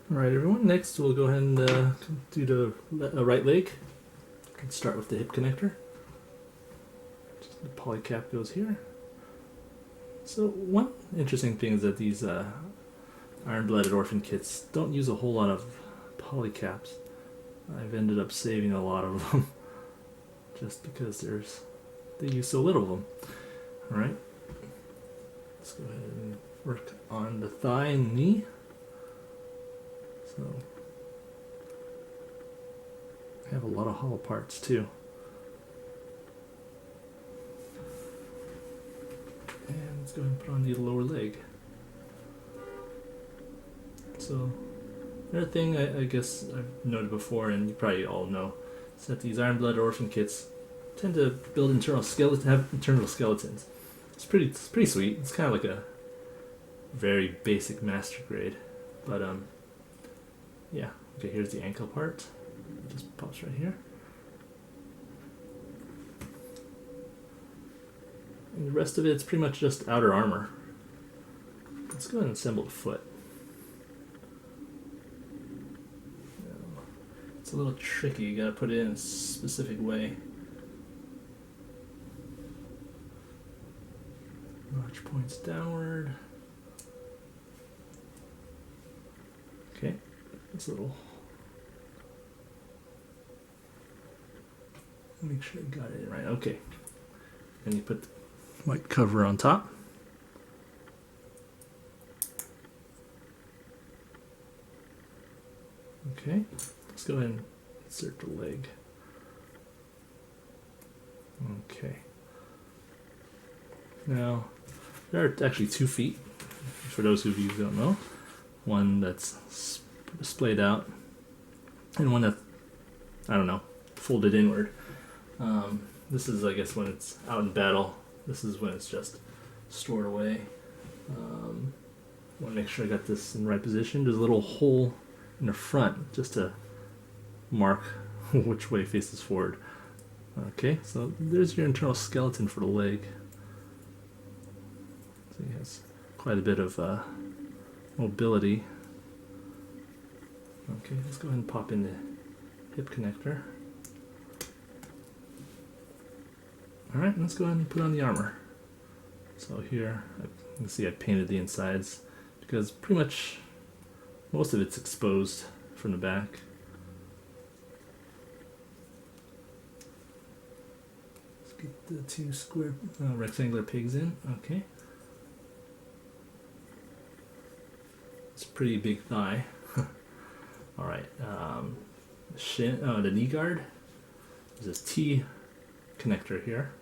Alright everyone, next we'll go ahead and do the right leg. Let's start with the hip connector. Just the poly cap goes here. So one interesting thing is that these iron-blooded orphan kits don't use a whole lot of poly caps. I've ended up saving a lot of them just because they use so little of them. Alright, let's go ahead and work on the thigh and knee. So I have a lot of hollow parts too. And let's go ahead and put on the lower leg. So another thing I guess I've noted before, and you probably all know, is that these Iron Blood orphan kits tend to build have internal skeletons. It's pretty sweet. It's kind of like a very basic master grade, but yeah. Okay, here's the ankle part. It just pops right here. And the rest of it's pretty much just outer armor. Let's go ahead and assemble the foot. It's a little tricky. You gotta put it in a specific way. Notch points downward. Okay, this little. Make sure I got it right. Okay, and you put the white cover on top. Okay, let's go ahead and insert the leg. Okay. Now, there are actually 2 feet, for those of you who don't know. One that's splayed out, and one that's, I don't know, folded inward. This is, I guess, when it's out in battle. This is when it's just stored away. Want to make sure I got this in the right position. There's a little hole in the front just to mark which way faces forward. Okay, so there's your internal skeleton for the leg. So it has quite a bit of mobility. Okay, let's go ahead and pop in the hip connector. Alright, let's go ahead and put on the armor. So here, you can see I painted the insides because pretty much most of it's exposed from the back. Let's get the 2 square rectangular pigs in. Okay. It's a pretty big thigh. Alright, the knee guard. There's this T connector here.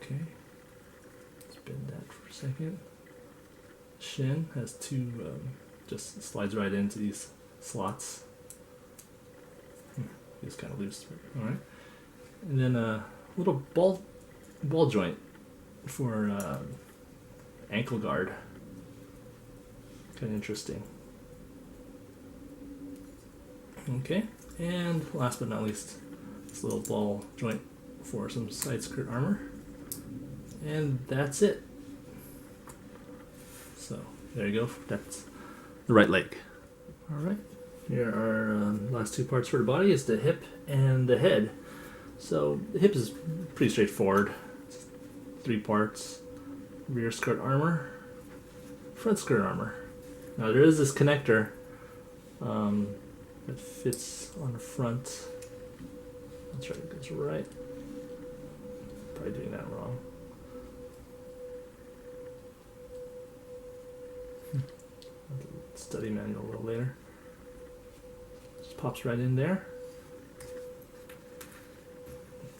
Okay, let's bend that for a second. Shin has 2, just slides right into these slots. It's kind of loose. Alright, and then a little ball joint for ankle guard. Kind of interesting. Okay, and last but not least, this little ball joint for some side skirt armor. And that's it. So there you go. That's the right leg. Alright, here are last 2 parts for the body. Is the hip and the head. So the hip is pretty straightforward. It's 3 parts. Rear skirt armor, front skirt armor. Now there is this connector that fits on the front. That's right, it goes right. Probably doing that wrong. Study manual a little later. Just pops right in there.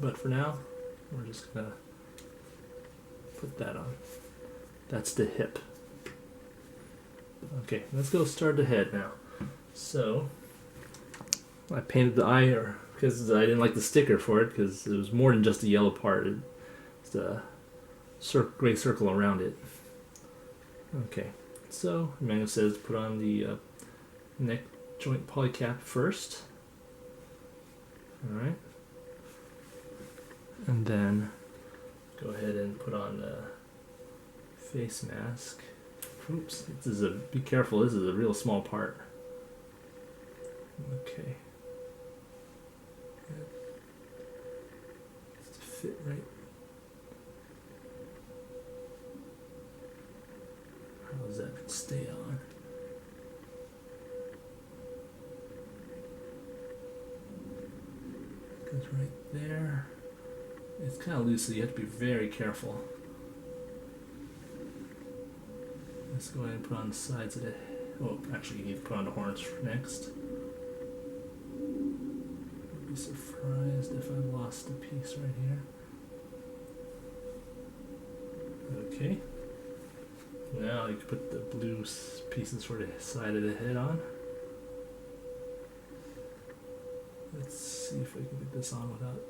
But for now, we're just gonna put that on. That's the hip. Okay, let's go start the head now. So I painted the eye because I didn't like the sticker for it because it was more than just the yellow part. It's the gray circle around it. Okay, so the manual says put on the neck joint polycap first. Alright. And then go ahead and put on the face mask. Oops, be careful, this is a real small part. Okay. It's to fit right. How does that stay on? Goes right there. It's kind of loose, so you have to be very careful. Let's go ahead and put on the sides of it. Oh, actually, you need to put on the horns next. I'd be surprised if I lost a piece right here. Okay. Now you can put the blue pieces for the side of the head on. Let's see if I can get this on without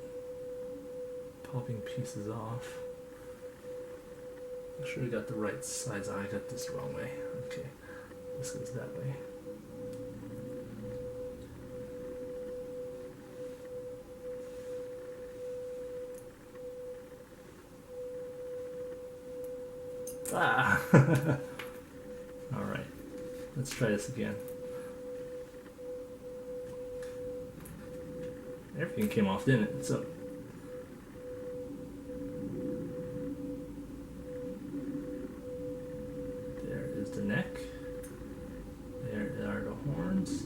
popping pieces off. Make sure I got the right sides on. I got this the wrong way. Okay, this goes that way. Ah! Alright, let's try this again. Everything came off, didn't it? So, there is the neck. There are the horns.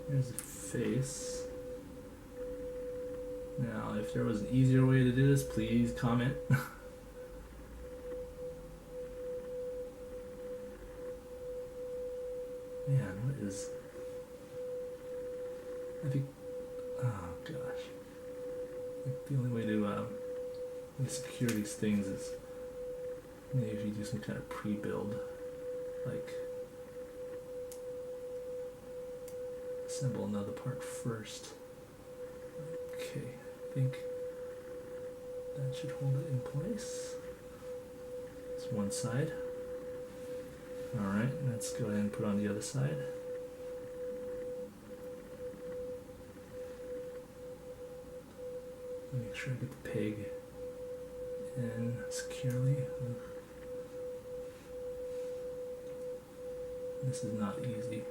Here's the face. Now, if there was an easier way to do this, please comment. Man, what is... I think... Oh, gosh. I think the only way to secure these things is maybe if you do some kind of pre-build. Like... assemble another part first. Okay. I think that should hold it in place. It's one side. Alright, let's go ahead and put on the other side. Make sure I get the peg in securely. This is not easy.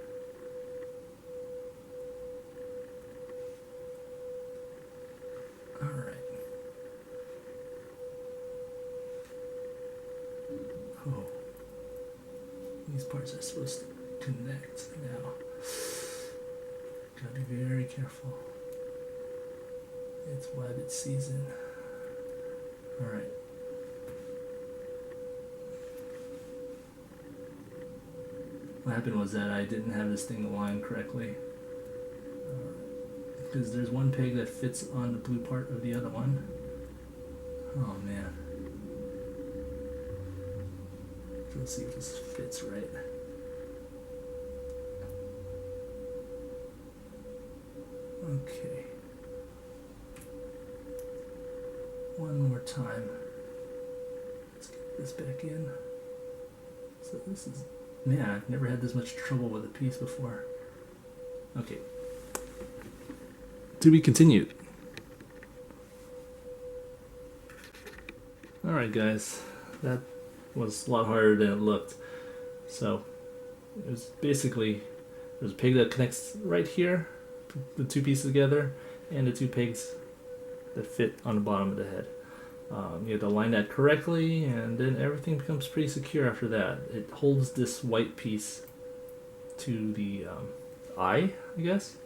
Alright. Oh. These parts are supposed to connect now. Gotta be very careful. It's webbed season. Alright. What happened was that I didn't have this thing aligned correctly. Because there's one peg that fits on the blue part of the other one. Oh man. Let's see if this fits right. Okay. One more time. Let's get this back in. So this is... Man, I've never had this much trouble with a piece before. Okay. To be continued. Alright guys, that was a lot harder than it looked. So, it was basically, there's a peg that connects right here, the two pieces together, and the two pegs that fit on the bottom of the head. You have to align that correctly, and then everything becomes pretty secure after that. It holds this white piece to the eye, I guess.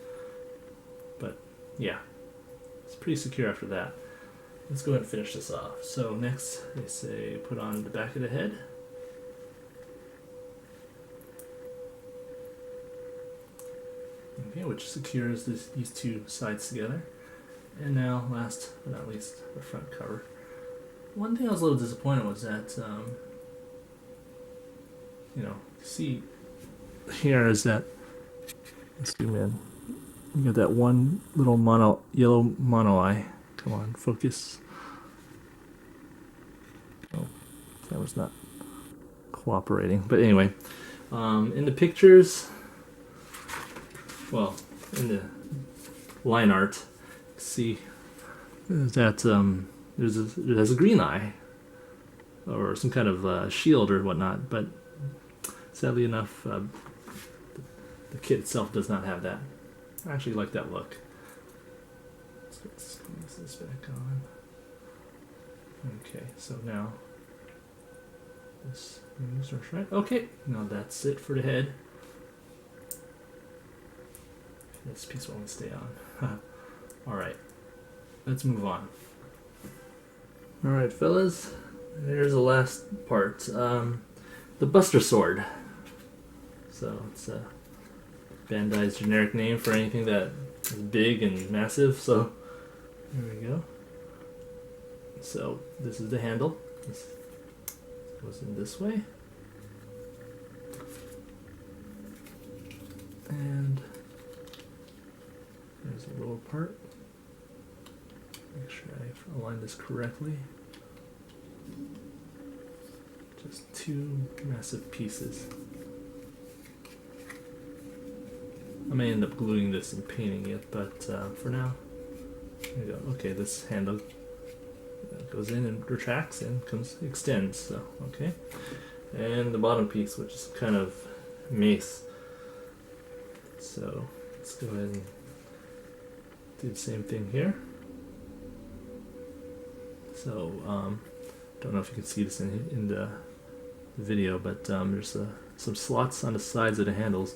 But yeah, it's pretty secure after that. Let's go ahead and finish this off. So next, they say put on the back of the head. Okay, which secures these two sides together. And now, last but not least, the front cover. One thing I was a little disappointed was that, you know, see here is that, let's zoom in. You got that one little yellow mono eye. Come on, focus. Oh, camera's not cooperating. But anyway, in the pictures, well, in the line art, see that it has a green eye or some kind of shield or whatnot, but sadly enough, the kit itself does not have that. I actually like that look. Let's squeeze this back on. Okay, so now this moves right. Okay, now that's it for the head. This piece won't stay on. Alright, let's move on. Alright, fellas, here's the last part. The Buster Sword. So it's Bandai's generic name for anything that is big and massive. So there we go. So this is the handle. This goes in this way. And there's a lower part. Make sure I align this correctly. Just two massive pieces. I may end up gluing this and painting it, but for now, there we go. Okay, this handle goes in and retracts and extends. So okay, and the bottom piece, which is kind of mace. So let's go ahead and do the same thing here. So don't know if you can see this in the video, but there's some slots on the sides of the handles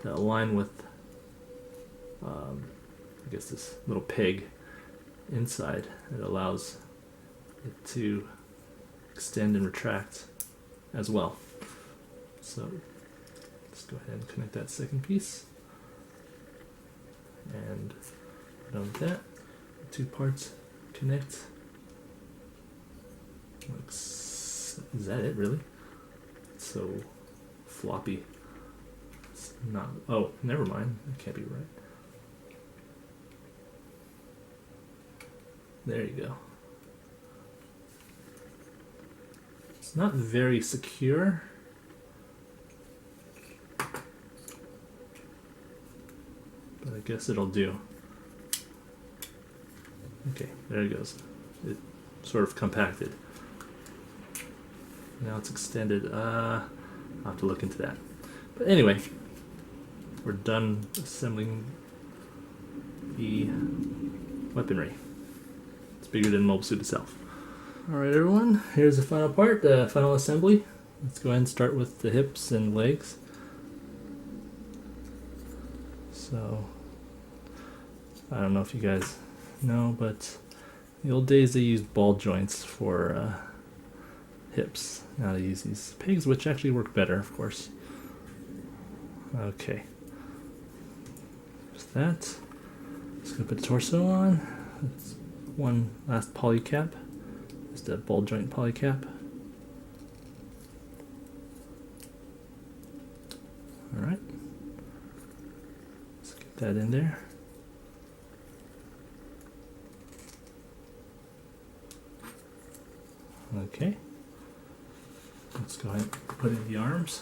that align with I guess this little peg inside. It allows it to extend and retract as well. So let's go ahead and connect that second piece, and done with that. The two parts connect. Looks, is that it really? It's so floppy. It's not, oh, never mind, that can't be right. There you go. It's not very secure. But I guess it'll do. Okay, there it goes. It sort of compacted. Now it's extended. I'll have to look into that. But anyway, we're done assembling the weaponry. It's bigger than the mobile suit itself. Alright everyone, here's the final part, the final assembly. Let's go ahead and start with the hips and legs. So, I don't know if you guys know, but in the old days they used ball joints for hips. Now they use these pegs, which actually work better, of course. Okay. Just that. Just gonna put the torso on. That's one last poly cap. Just a ball joint poly cap. Alright. Let's get that in there. Okay. Let's go ahead and put in the arms.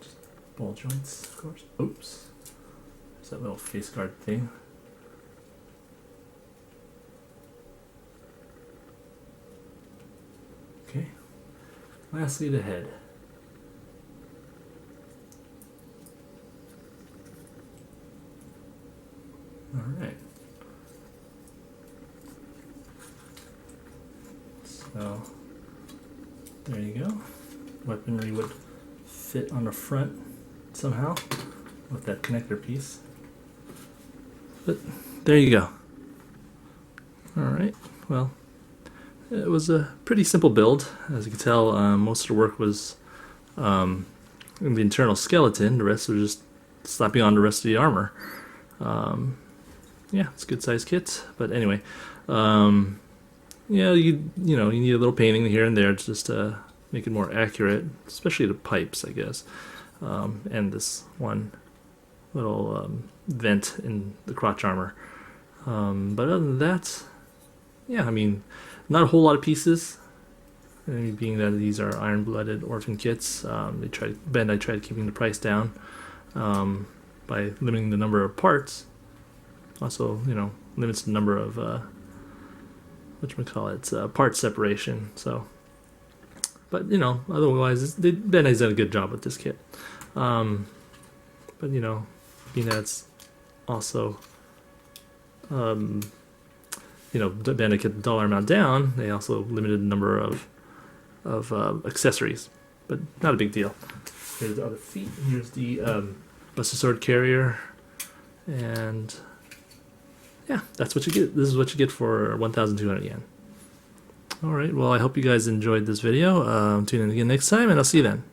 Just ball joints, of course. Oops. There's that little face guard thing. Okay. Lastly, the head. Alright. So, there you go. Weaponry would fit on the front somehow with that connector piece. But there you go. Alright, well, it was a pretty simple build. As you can tell, most of the work was in the internal skeleton. The rest was just slapping on the rest of the armor. Yeah, it's a good sized kit, but anyway, yeah, you need a little painting here and there just to make it more accurate, especially the pipes, I guess, and this one little vent in the crotch armor. But other than that, yeah, I mean, not a whole lot of pieces and being that these are iron-blooded orphan kits, Bandai tried keeping the price down by limiting the number of parts. Also, limits the number of part separation. So, but otherwise, Bandai's done a good job with this kit. But being that it's also Bandai kept the dollar amount down, they also limited the number of accessories, but not a big deal. Here's the other feet. Here's the Buster Sword carrier, and yeah, that's what you get. This is what you get for 1,200 yen. All right. Well, I hope you guys enjoyed this video. Tune in again next time, and I'll see you then.